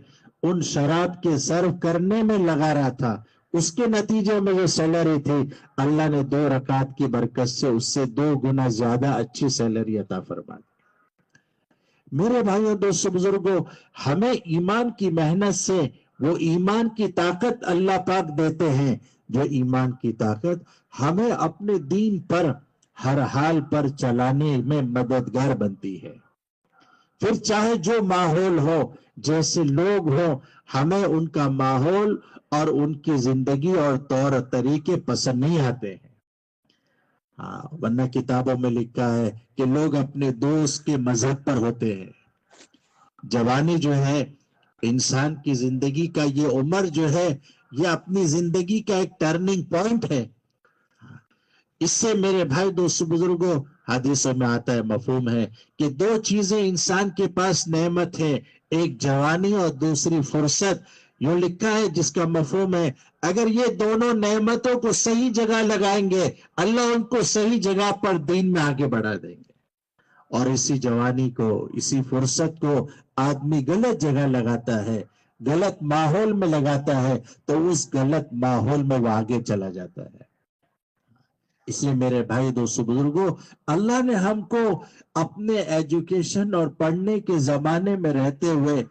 ان شراب کے سرو کرنے میں لگا رہا تھا اس کے نتیجے میں جو سیلری تھی اللہ نے 2 رکعت کی برکت سے اس سے 2 گنا زیادہ اچھی سیلری عطا فرما دی۔ میرے بھائیوں دوستو بزرگوں، ہمیں ایمان کی محنت سے وہ ایمان کی طاقت اللہ پاک دیتے ہیں جو ایمان کی طاقت ہمیں اپنے دین پر ہر حال پر چلانے میں مددگار بنتی ہے۔ پھر چاہے جو ماحول ہو، جیسے لوگ ہو، ہمیں ان کا ماحول اور ان کی زندگی اور طور طریقے پسند نہیں آتے ہیں۔ ورنہ کتابوں میں لکھا ہے کہ لوگ اپنے دوست کے مذہب پر ہوتے ہیں۔ جوانی جو ہے انسان کی زندگی کا یہ عمر جو ہے یہ اپنی زندگی کا ایک ٹرننگ پوائنٹ ہے۔ اس سے میرے بھائی دوست بزرگوں حدیثوں میں آتا ہے، مفہوم ہے کہ 2 چیزیں انسان کے پاس نعمت ہے، ایک جوانی اور دوسری فرصت۔ یوں لکھا ہے جس کا مفہوم ہے اگر یہ دونوں نعمتوں کو صحیح جگہ لگائیں گے اللہ ان کو صحیح جگہ پر دین میں آگے بڑھا دیں گے، اور اسی جوانی کو اسی فرصت کو آدمی غلط جگہ لگاتا ہے، غلط ماحول میں لگاتا ہے تو اس غلط ماحول میں وہ آگے چلا جاتا ہے۔ اس لیے میرے بھائی دوستو بزرگوں، اللہ نے ہم کو اپنے ایجوکیشن اور پڑھنے کے زمانے میں رہتے ہوئے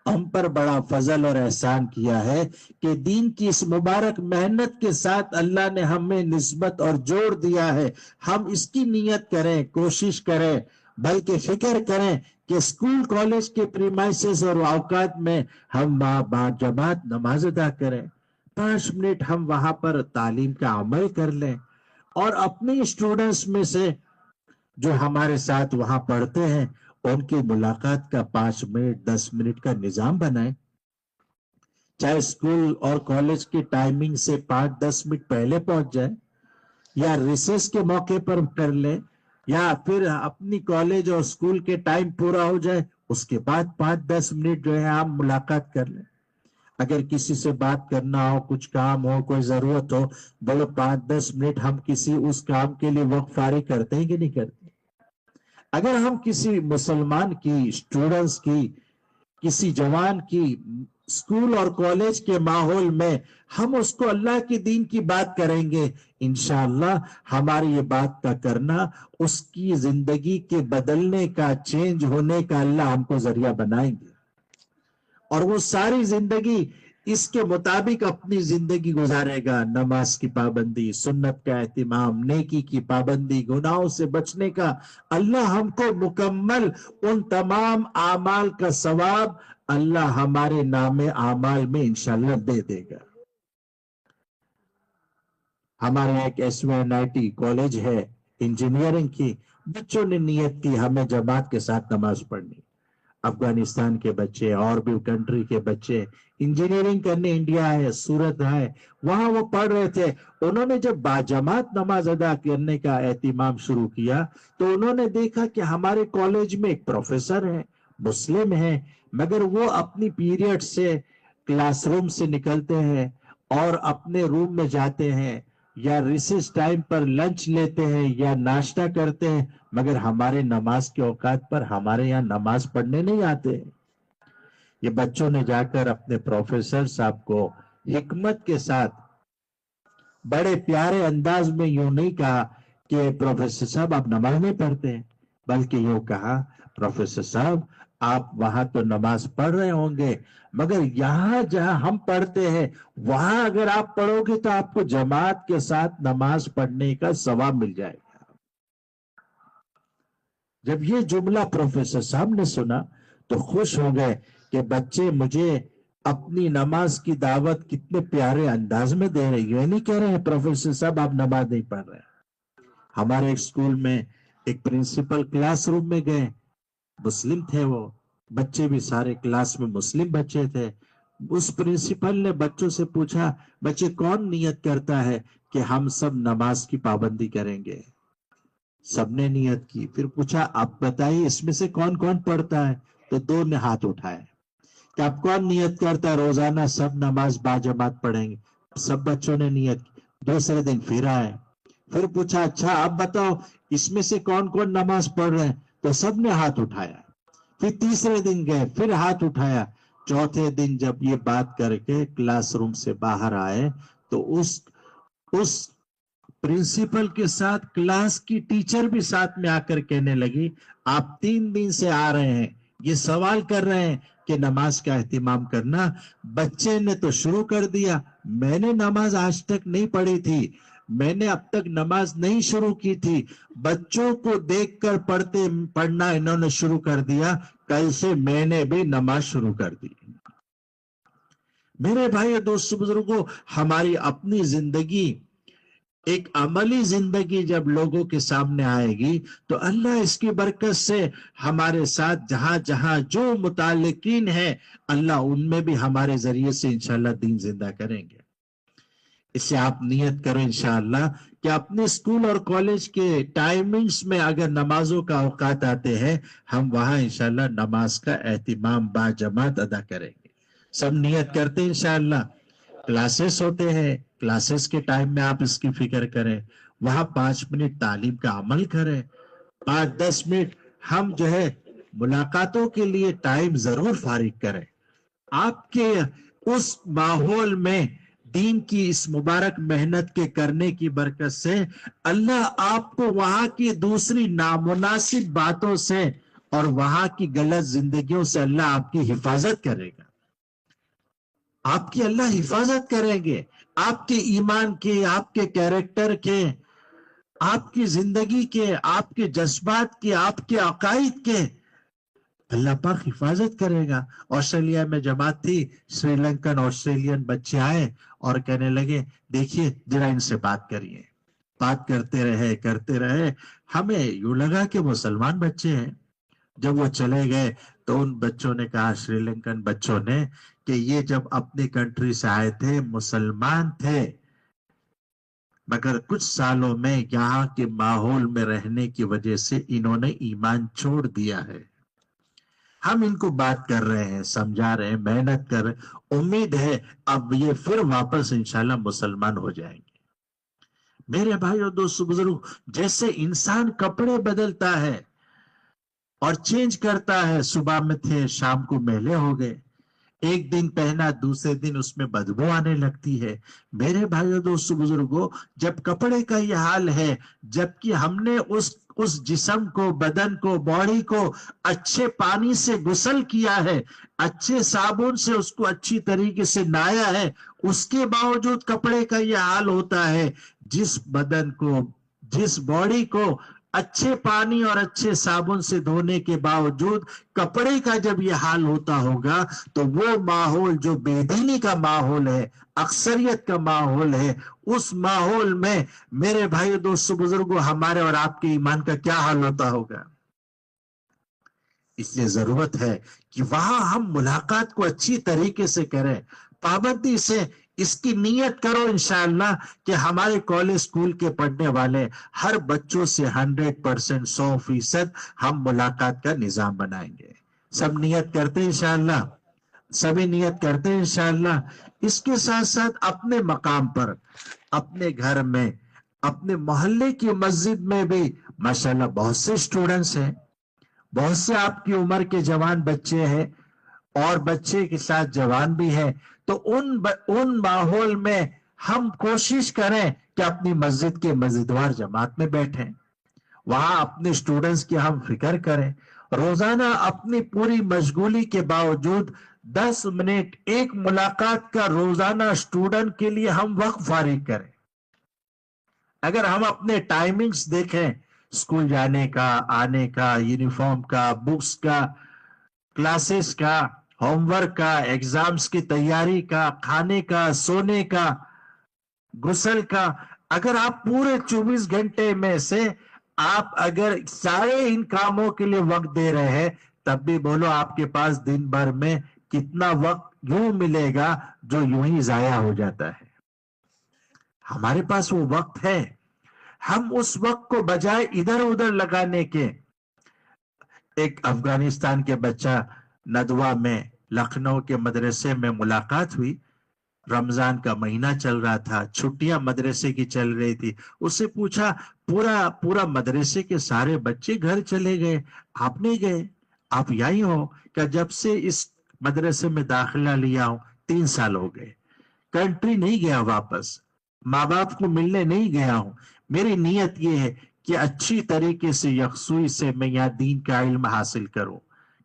ہم پر بڑا فضل اور احسان کیا ہے کہ دین کی اس مبارک محنت کے ساتھ اللہ نے ہمیں نسبت اور جوڑ دیا ہے. ہم اس کی نیت کریں، کوشش کریں، بلکہ فکر کریں کہ اسکول کالج کے پریمائسز اور اوقات میں ہم با جماعت نماز ادا کریں. 5 منٹ ہم وہاں پر تعلیم کا عمل کر لیں، اور اپنے اسٹوڈنٹس میں سے جو ہمارے ساتھ وہاں پڑھتے ہیں ان کی ملاقات کا 5 منٹ 10 منٹ کا نظام بنائیں. چاہے اسکول اور کالج کی ٹائمنگ سے 5-10 منٹ پہلے پہنچ جائیں، یا ریسیس کے موقع پر کر لیں، یا پھر اپنی کالج اور اسکول کے ٹائم پورا ہو جائے اس کے بعد 5-10 منٹ جو ہے آپ ملاقات کر لیں. اگر کسی سے بات کرنا ہو، کچھ کام ہو، کوئی ضرورت ہو، بولو 5-10 منٹ ہم کسی اس کام کے لیے وقت فارغ کرتے ہیں کہ نہیں کرتے. اگر ہم کسی مسلمان کی، اسٹوڈنٹس کی، کسی جوان کی اسکول اور کالج کے ماحول میں ہم اس کو اللہ کے دین کی بات کریں گے، انشاءاللہ ہماری یہ بات کا کرنا اس کی زندگی کے بدلنے کا، چینج ہونے کا اللہ ہم کو ذریعہ بنائیں گے، اور وہ ساری زندگی اس کے مطابق اپنی زندگی گزارے گا. نماز کی پابندی، سنت کا اہتمام، نیکی کی پابندی، گناہوں سے بچنے کا. اللہ ہم کو مکمل ان تمام اعمال کا ثواب اللہ ہمارے نام اعمال میں انشاءاللہ دے دے گا. ہمارے ایک SYNIT کالج ہے انجینئرنگ کی، بچوں نے نیت کی ہمیں جماعت کے ساتھ نماز پڑھنی. افغانستان کے بچے اور بھی کنٹری کے بچے انجینئرنگ کرنے انڈیا ہے، سورت ہے، وہاں وہ پڑھ رہے تھے. انہوں نے جب باجماعت نماز ادا کرنے کا اہتمام شروع کیا تو انہوں نے دیکھا کہ ہمارے کالج میں ایک پروفیسر ہے، مسلم ہے، مگر وہ اپنی پیریڈ سے کلاس روم سے نکلتے ہیں اور اپنے روم میں جاتے ہیں، یا ریسیس ٹائم پر لنچ لیتے ہیں یا ناشتہ کرتے ہیں، مگر ہمارے نماز کے اوقات پر ہمارے یہاں نماز پڑھنے نہیں آتے. یہ بچوں نے جا کر اپنے پروفیسر صاحب کو حکمت کے ساتھ بڑے پیارے انداز میں یوں نہیں کہا کہ پروفیسر صاحب آپ نماز نہیں پڑھتے ہیں، بلکہ یوں کہا پروفیسر صاحب آپ وہاں تو نماز پڑھ رہے ہوں گے، مگر یہاں جہاں ہم پڑھتے ہیں وہاں اگر آپ پڑھو گے تو آپ کو جماعت کے ساتھ نماز پڑھنے کا ثواب مل جائے گا. جب یہ جملہ پروفیسر صاحب نے سنا تو خوش ہو گئے کہ بچے مجھے اپنی نماز کی دعوت کتنے پیارے انداز میں دے رہے. یہ نہیں کہہ رہے ہیں پروفیسر صاحب آپ نماز نہیں پڑھ رہے. ہمارے ایک اسکول میں ایک پرنسپل کلاس روم میں گئے، مسلم تھے، وہ بچے بھی سارے کلاس میں مسلم بچے تھے. اس پرنسپل نے بچوں سے پوچھا بچے کون نیت کرتا ہے کہ ہم سب نماز کی پابندی کریں گے. سب نے نیت کی. پھر پوچھا آپ بتائیے اس میں سے کون کون پڑھتا ہے، تو 2 نے ہاتھ اٹھائے کہ آپ کون نیت کرتا ہے روزانہ سب نماز باجماعت پڑھیں گے. سب بچوں نے نیت کی. دوسرے دن پھر آئے، پھر پوچھا اچھا آپ بتاؤ اس میں سے کون کون نماز پڑھ رہے ہیں، تو سب نے ہاتھ اٹھایا. پھر تیسرے دن گئے، پھر ہاتھ اٹھایا. چوتھے دن جب یہ بات کر کے کلاس روم سے باہر آئے تو اس پرنسپل کے ساتھ کلاس کی ٹیچر بھی ساتھ میں آ کر کہنے لگی آپ 3 دن سے آ رہے ہیں، یہ سوال کر رہے ہیں کہ نماز کا اہتمام کرنا. بچے نے تو شروع کر دیا میں نے نماز آج تک نہیں پڑھی تھی، میں نے اب تک نماز نہیں شروع کی تھی. بچوں کو دیکھ کر پڑھنا انہوں نے شروع کر دیا. کل سے میں نے بھی نماز شروع کر دی. میرے بھائی دوستو بزرگوں، ہماری اپنی زندگی ایک عملی زندگی جب لوگوں کے سامنے آئے گی تو اللہ اس کی برکت سے ہمارے ساتھ جہاں جہاں جو متعلقین ہیں اللہ ان میں بھی ہمارے ذریعے سے انشاءاللہ دین زندہ کریں گے. اس سے آپ نیت کریں انشاءاللہ کہ اپنے اسکول اور کالج کے ٹائمنگز میں اگر نمازوں کا اوقات آتے ہیں ہم وہاں انشاءاللہ نماز کا اہتمام باجماعت ادا کریں گے. سب نیت کرتے ہیں انشاءاللہ. کلاسز ہوتے ہیں، کلاسز کے ٹائم میں آپ اس کی فکر کریں، وہاں 5 منٹ تعلیم کا عمل کریں، 5-10 منٹ ہم جو ہے ملاقاتوں کے لیے ٹائم ضرور فارغ کریں. آپ کے اس ماحول میں دین کی اس مبارک محنت کے کرنے کی برکت سے اللہ آپ کو وہاں کی دوسری نامناسب باتوں سے اور وہاں کی غلط زندگیوں سے اللہ آپ کی حفاظت کرے گا. آپ کی اللہ حفاظت کریں گے، آپ کے ایمان کے، آپ کے کیریکٹر کے، آپ کی زندگی کے، آپ کے جذبات کے، آپ کے عقائد کے. اللہ پاک حفاظت کرے گا. آسٹریلیا میں جماعت تھی، سری لنکن آسٹریلین بچے آئے اور کہنے لگے دیکھیے ذرا ان سے بات کریے. بات کرتے رہے. ہمیں یوں لگا کہ مسلمان بچے ہیں. جب وہ چلے گئے تو ان بچوں نے کہا، سری لنکن بچوں نے، کہ یہ جب اپنی کنٹری سے آئے تھے مسلمان تھے، مگر کچھ سالوں میں یہاں کے ماحول میں رہنے کی وجہ سے انہوں نے ایمان چھوڑ دیا ہے. ہم ان کو بات کر رہے ہیں، سمجھا رہے ہیں، محنت کر رہے ہیں. امید ہے اب یہ پھر واپس انشاءاللہ مسلمان ہو جائیں گے. میرے بھائی اور دوستو بزرگ، جیسے انسان کپڑے بدلتا ہے اور چینج کرتا ہے، صبح میں تھے شام کو میلے ہو گئے، ایک دن پہنا دوسرے دن اس میں بدبو آنے لگتی ہے. میرے بھائیوں دوستو بزرگوں، جب کپڑے کا یہ حال ہے، جبکہ ہم نے اس جسم کو، بدن کو، باڈی کو اچھے پانی سے غسل کیا ہے، اچھے صابن سے اس کو اچھی طریقے سے نہایا ہے، اس کے باوجود کپڑے کا یہ حال ہوتا ہے. جس بدن کو، جس باڈی کو اچھے پانی اور اچھے صابن سے دھونے کے باوجود کپڑے کا جب یہ حال ہوتا ہوگا، تو وہ ماحول جو بے دینی کا ماحول ہے، اکثریت کا ماحول ہے، اس ماحول میں میرے بھائی دوستو بزرگوں ہمارے اور آپ کے ایمان کا کیا حال ہوتا ہوگا. اس لیے ضرورت ہے کہ وہاں ہم ملاقات کو اچھی طریقے سے کریں، پابندی سے. اس کی نیت کرو انشاءاللہ کہ ہمارے کالج سکول کے پڑھنے والے ہر بچوں سے 100%، 100% ہم ملاقات کا نظام بنائیں گے. سب نیت کرتے ہیں انشاءاللہ، سبھی نیت کرتے ہیں انشاءاللہ. اس کے ساتھ ساتھ اپنے مقام پر، اپنے گھر میں، اپنے محلے کی مسجد میں بھی ماشاءاللہ بہت سے اسٹوڈنٹس ہیں، بہت سے آپ کی عمر کے جوان بچے ہیں، اور بچے کے ساتھ جوان بھی ہیں. تو ان ماحول میں ہم کوشش کریں کہ اپنی مسجد کے مسجدوار جماعت میں بیٹھیں، وہاں اپنے اسٹوڈنٹس کی ہم فکر کریں. روزانہ اپنی پوری مشغولی کے باوجود 10 منٹ ایک ملاقات کا روزانہ اسٹوڈنٹ کے لیے ہم وقت فارغ کریں. اگر ہم اپنے ٹائمنگز دیکھیں، اسکول جانے کا، آنے کا، یونیفارم کا، بکس کا، کلاسز کا، ہوم ورک کا، ایگزامز کی تیاری کا، کھانے کا، سونے کا، غسل کا، اگر آپ پورے 24 گھنٹے میں سے آپ اگر سارے ان کاموں کے لیے وقت دے رہے ہیں، تب بھی بولو آپ کے پاس دن بھر میں کتنا وقت یوں ملے گا جو یوں ہی ضائع ہو جاتا ہے. ہمارے پاس وہ وقت ہے. ہم اس وقت کو بجائے ادھر ادھر لگانے کے. ایک افغانستان کے بچہ ندوہ میں لکھنؤ کے مدرسے میں ملاقات ہوئی. رمضان کا مہینہ چل رہا تھا، چھٹیاں مدرسے کی چل رہی تھی. اس سے پوچھا، پورا مدرسے کے سارے بچے گھر چلے گئے، آپ نہیں گئے؟ آپ یہی ہو؟ کہ جب سے اس مدرسے میں داخلہ لیا ہوں 3 سال ہو گئے، کنٹری نہیں گیا واپس، ماں باپ کو ملنے نہیں گیا ہوں. میری نیت یہ ہے کہ اچھی طریقے سے یکسوئی سے میں یہاں دین کا علم حاصل کروں.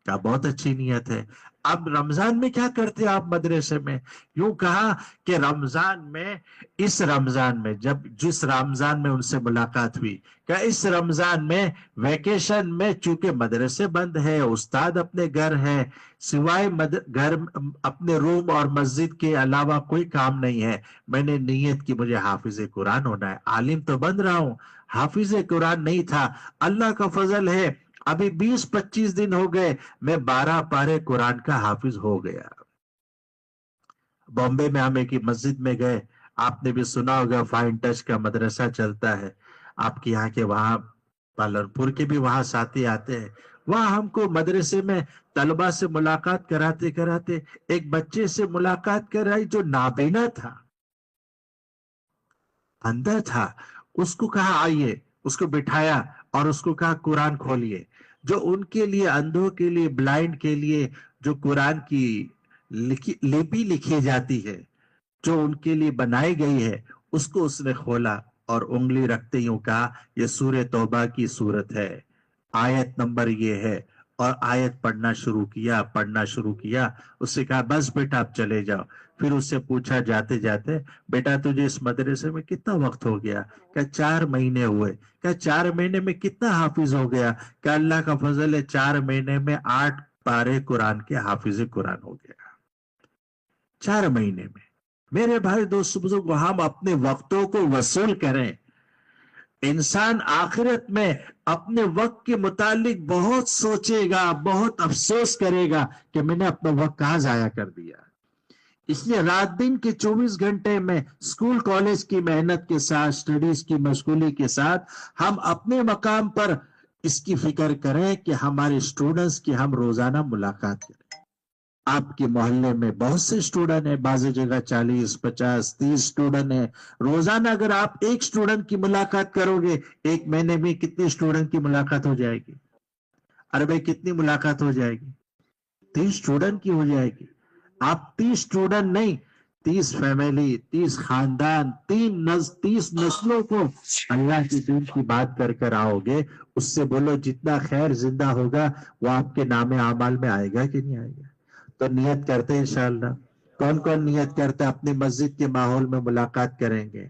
کہا بہت اچھی نیت ہے. اب رمضان میں کیا کرتے آپ مدرسے میں؟ یوں کہا کہ رمضان میں، اس رمضان میں، جس رمضان میں ان سے ملاقات ہوئی، کہ اس رمضان میں ویکیشن میں چونکہ مدرسے بند ہے، استاد اپنے گھر ہے، سوائے گھر اپنے روم اور مسجد کے علاوہ کوئی کام نہیں ہے. میں نے نیت کی مجھے حافظ قرآن ہونا ہے. عالم تو بن رہا ہوں، حافظ قرآن نہیں تھا. اللہ کا فضل ہے ابھی 20-25 دن ہو گئے میں 12 پارے قرآن کا حافظ ہو گیا. بامبے میں ہم ایک مسجد میں گئے، آپ نے بھی سنا ہوگا فائن ٹچ کا مدرسہ چلتا ہے آپ کے یہاں کے، وہاں پالنپور کے بھی وہاں ساتھی آتے ہیں. وہاں ہم کو مدرسے میں طلبہ سے ملاقات کراتے کراتے ایک بچے سے ملاقات کرائی جو نابینا تھا، اندھا تھا. اس کو کہا آئیے، اس کو بٹھایا اور اس کو کہا قرآن کھولیے. جو ان کے لیے، اندھوں کے لیے، بلائنڈ کے لیے جو قرآن کی لپی لکھی جاتی ہے، جو ان کے لیے بنائی گئی ہے، اس کو اس نے کھولا اور انگلی رکھتے ہی کہا یہ سورہ توبہ کی صورت ہے، آیت نمبر یہ ہے. اور آیت پڑھنا شروع کیا. اس سے کہا بس بیٹا آپ چلے جاؤ. پھر اس سے پوچھا جاتے جاتے بیٹا تجھے اس مدرسے میں کتنا وقت ہو گیا؟ کہ 4 مہینے ہوئے. کہ 4 مہینے میں کتنا حافظ ہو گیا؟ کہ اللہ کا فضل ہے 4 مہینے میں 8 پارے قرآن کے حافظ قرآن ہو گیا. 4 مہینے میں. میرے بھائی دوست بزرگ، ہم اپنے وقتوں کو وصول کریں. انسان آخرت میں اپنے وقت کے متعلق بہت سوچے گا، بہت افسوس کرے گا کہ میں نے اپنا وقت کہاں ضائع کر دیا. اس لیے رات دن کے 24 گھنٹے میں اسکول کالج کی محنت کے ساتھ، اسٹڈیز کی مشغولی کے ساتھ، ہم اپنے مقام پر اس کی فکر کریں کہ ہمارے اسٹوڈنٹس کی ہم روزانہ ملاقات کریں. آپ کے محلے میں بہت سے اسٹوڈنٹ ہیں، بعض جگہ 40 50 30 اسٹوڈنٹ ہیں. روزانہ اگر آپ ایک اسٹوڈنٹ کی ملاقات کرو گے، 1 مہینے میں کتنی اسٹوڈنٹ کی ملاقات ہو جائے گی؟ ارے بھائی کتنی ملاقات ہو جائے گی؟ 30 اسٹوڈنٹ کی ہو جائے گی. آپ 30 اسٹوڈنٹ نہیں، 30 فیملی، 30 خاندان، 30 نسلوں کو اللہ کی دین کی بات کر کر آؤ گے. اس سے بولو جتنا خیر زندہ ہوگا وہ آپ کے نام اعمال میں آئے گا کہ نہیں آئے گا؟ تو نیت کرتے ہیں انشاءاللہ. کون کون نیت کرتے اپنی مسجد کے ماحول میں ملاقات کریں گے؟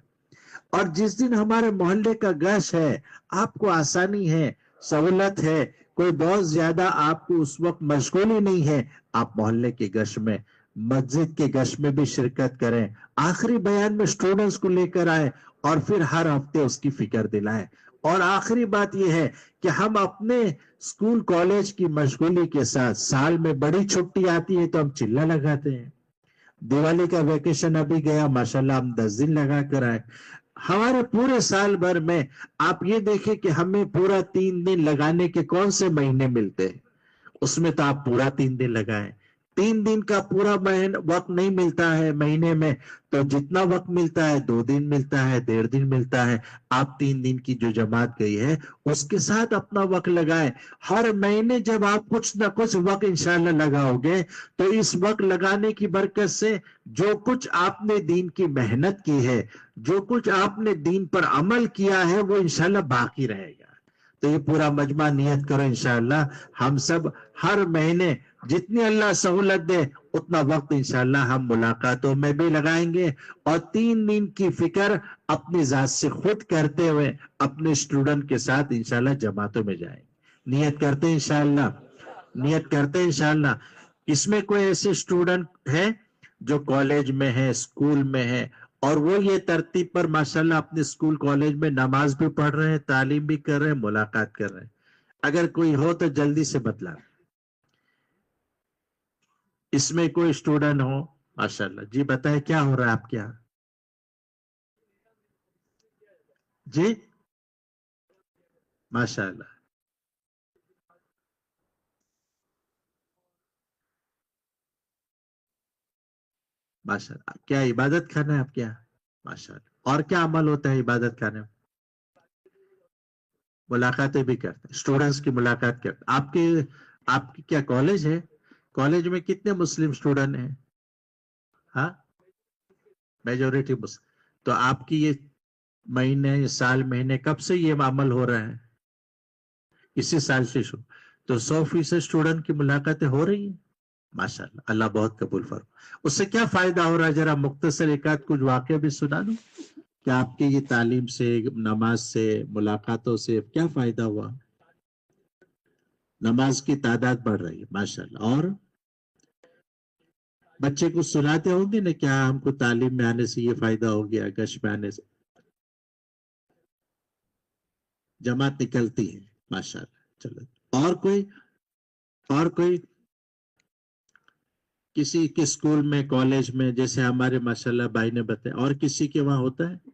اور جس دن ہمارے محلے کا گش ہے، آپ کو آسانی ہے، سہولت ہے، کوئی بہت زیادہ آپ کو اس وقت مشغولی نہیں ہے، آپ محلے کے گش میں، مسجد کے گش میں بھی شرکت کریں. آخری بیان میں سٹوڈنٹس کو لے کر آئے اور پھر ہر ہفتے اس کی فکر دلائیں. اور آخری بات یہ ہے کہ ہم اپنے اسکول کالج کی مشغولی کے ساتھ، سال میں بڑی چھٹی آتی ہے تو ہم چلا لگاتے ہیں. دیوالی کا ویکیشن ابھی گیا، ماشاءاللہ ہم 10 دن لگا کر آئے. ہمارے پورے سال بھر میں آپ یہ دیکھیں کہ ہمیں پورا 3 دن لگانے کے کون سے مہینے ملتے ہیں؟ اس میں تو آپ پورا 3 دن لگائیں. 3 دن کا پورا وقت نہیں ملتا ہے مہینے میں، تو جتنا وقت ملتا ہے 2 دن ملتا ہے، 1.5 دن ملتا ہے. آپ 3 دن کی جو جماعت گئی ہے اس کے ساتھ اپنا وقت لگائیں. ہر مہینے جب آپ کچھ نہ کچھ وقت انشاءاللہ لگاؤ گے تو اس وقت لگانے کی برکت سے جو کچھ آپ نے دین کی محنت کی ہے، جو کچھ آپ نے دین پر عمل کیا ہے، وہ انشاءاللہ باقی رہے گا. تو یہ پورا مجمع نیت کرو انشاءاللہ ہم سب ہر مہینے جتنی اللہ سہولت دے اتنا وقت انشاءاللہ ہم ملاقاتوں میں بھی لگائیں گے. اور 3 دن کی فکر اپنی ذات سے خود کرتے ہوئے اپنے اسٹوڈنٹ کے ساتھ انشاءاللہ جماعتوں میں جائیں. نیت کرتے ہیں انشاءاللہ، نیت کرتے ہیں انشاءاللہ. اس میں کوئی ایسے اسٹوڈنٹ ہے جو کالج میں ہے، اسکول میں ہے، اور وہ یہ ترتیب پر ماشاءاللہ اپنے اسکول کالج میں نماز بھی پڑھ رہے ہیں، تعلیم بھی کر رہے ہیں، ملاقات کر رہے ہیں؟ اگر کوئی ہو تو جلدی سے بتلا. اس میں کوئی اسٹوڈنٹ ہو؟ ماشاءاللہ جی بتائیں کیا ہو رہا ہے آپ کے یہاں؟ جی ماشاءاللہ ماشاءاللہ. کیا عبادت خانہ ہے آپ کے یہاں؟ ماشاءاللہ. اور کیا عمل ہوتا ہے عبادت خانے میں؟ ملاقاتیں بھی کرتے ہیں، اسٹوڈنٹس کی ملاقات کرتے ہیں. آپ کی کیا کالج ہے؟ کالج میں کتنے مسلم اسٹوڈنٹ ہیں؟ ہاں میجورٹی مسلم. تو آپ کی یہ مہینے سال مہینے کب سے یہ عمل ہو رہا ہے؟ اسی سال سے شروع. تو 100% اسٹوڈنٹ کی ملاقاتیں ہو رہی ہیں. ماشاءاللہ اللہ بہت قبول فرما. اس سے کیا فائدہ ہو رہا ہے؟ ذرا مختصر ایک آدھ کچھ واقعہ بھی سنا دوں کہ آپ کے یہ تعلیم سے، نماز سے، ملاقاتوں سے کیا فائدہ ہوا؟ نماز کی تعداد بڑھ رہی ہے ماشاءاللہ. اور بچے کو سناتے ہوں گے نا کیا ہم کو تعلیم میں آنے سے یہ فائدہ ہو گیا، گش میں آنے سے جماعت نکلتی ہے ماشاءاللہ. چلو اور کوئی کسی کے اسکول میں، کالج میں، جیسے ہمارے ماشاءاللہ بھائی نے بتایا، اور کسی کے وہاں ہوتا ہے؟